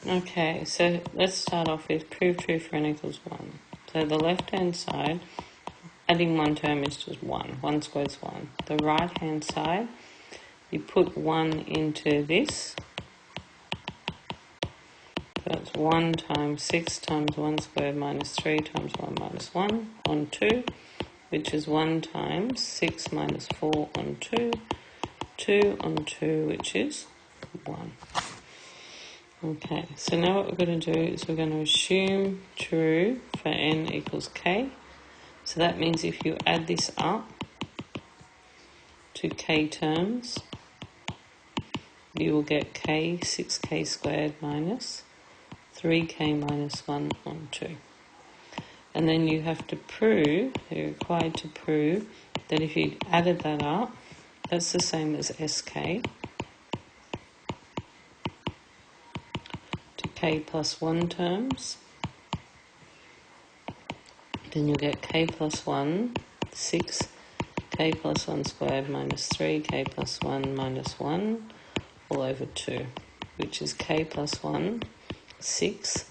Okay, so let's start off with prove true for n equals 1. So the left-hand side, adding one term is just 1. 1 squared is 1. The right-hand side, you put 1 into this. So it's 1 times 6 times 1 squared minus 3 times 1 minus 1 on 2, which is 1 times 6 minus 4 on 2, 2 on 2, which is 1. Okay, so now what we're going to do is we're going to assume true for n equals k. So that means if you add this up to k terms, you will get k, 6k squared minus 3k minus 1 on 2. And then you have to prove, you're required to prove that if you added that up, that's the same as sk. K plus 1 terms, then you'll get k plus 1, 6, k plus 1 squared minus 3, k plus 1 minus 1, all over 2, which is k plus 1, 6,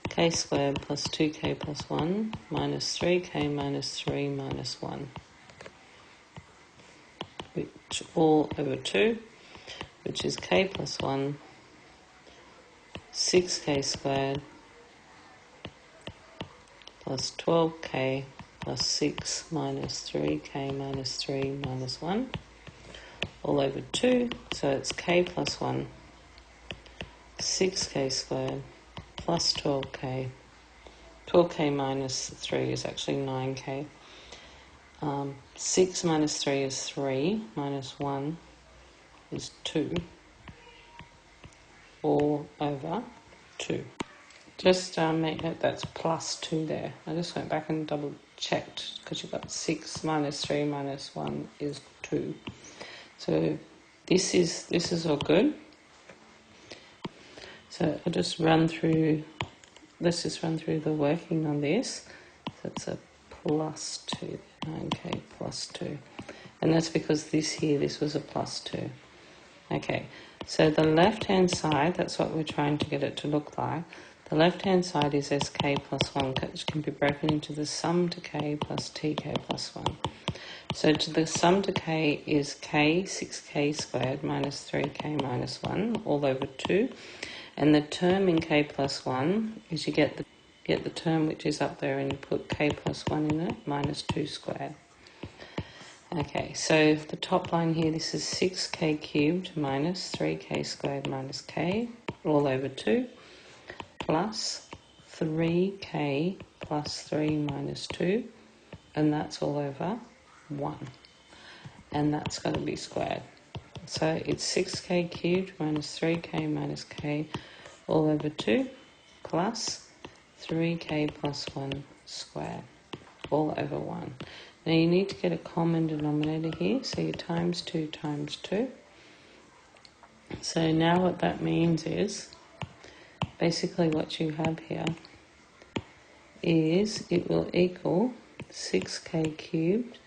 k squared plus 2k plus 1 minus 3k minus 3 minus 1, which all over 2, which is k plus 1, 6k squared plus 12k plus 6 minus 3k minus 3 minus 1 all over 2, so it's k plus 1, 6k squared plus 12k minus 3 is actually 9k, 6 minus 3 is 3, minus 1 is 2, all over 2. Just make note that's plus 2 there. I just went back and double checked because you've got 6 minus 3 minus 1 is 2. So this is all good. So I'll just run through, let's just run through the working on this. So it's a plus 2, 9k plus 2. And that's because this was a plus 2. Okay, so the left-hand side, that's what we're trying to get it to look like. The left-hand side is sk plus 1, which can be broken into the sum to k plus tk plus 1. So to the sum to k is k, 6k squared minus 3k minus 1, all over 2. And the term in k plus 1 is you get the term which is up there and you put k plus 1 in it, minus 2 squared. Okay, so the top line here, this is 6k cubed minus 3k squared minus k, all over 2, plus 3k plus 3 minus 2, and that's all over 1. And that's going to be squared. So it's 6k cubed minus 3k minus k, all over 2, plus 3k plus 1 squared, all over 1. Now you need to get a common denominator here, so you times 2 times 2. So now what that means is, basically what you have here is it will equal 6k cubed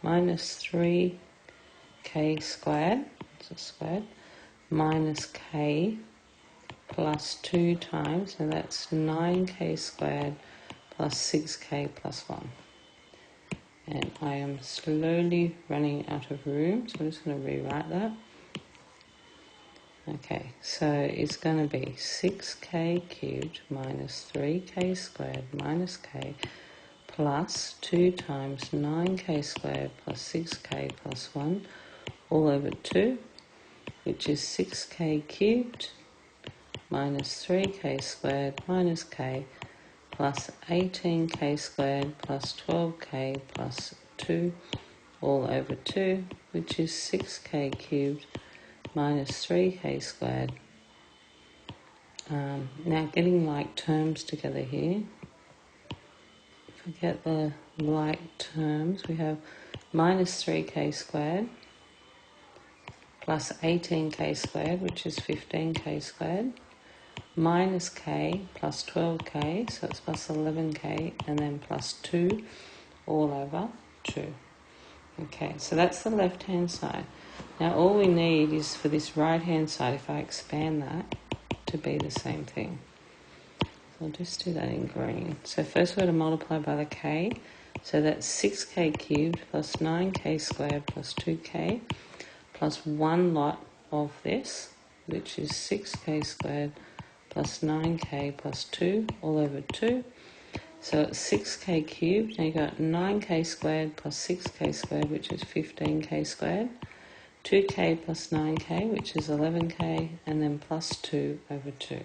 minus 3k squared, minus k plus 2 times, and that's 9k squared plus 6k plus 1. And I am slowly running out of room, so I'm just going to rewrite that. Okay, so it's going to be 6k cubed minus 3k squared minus k plus 2 times 9k squared plus 6k plus 1 all over 2, which is 6k cubed minus 3k squared minus k plus 18k squared plus 12k plus 2 all over 2, which is 6k cubed minus 3k squared. Now getting like terms together here, if we get the like terms, we have minus 3k squared plus 18k squared, which is 15k squared, minus k plus 12k, so it's plus 11k, and then plus 2 all over 2. Okay, so that's the left-hand side. Now all we need is for this right-hand side, if I expand that, to be the same thing. I'll just do that in green. So first we're going to multiply by the k. So that's 6k cubed plus 9k squared plus 2k plus one lot of this, which is 6k squared plus 9k plus 2 all over 2. So it's 6k cubed. Now you've got 9k squared plus 6k squared, which is 15k squared. 2k plus 9k, which is 11k, and then plus 2 over 2.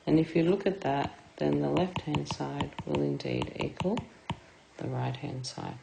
And if you look at that, then the left-hand side will indeed equal the right-hand side.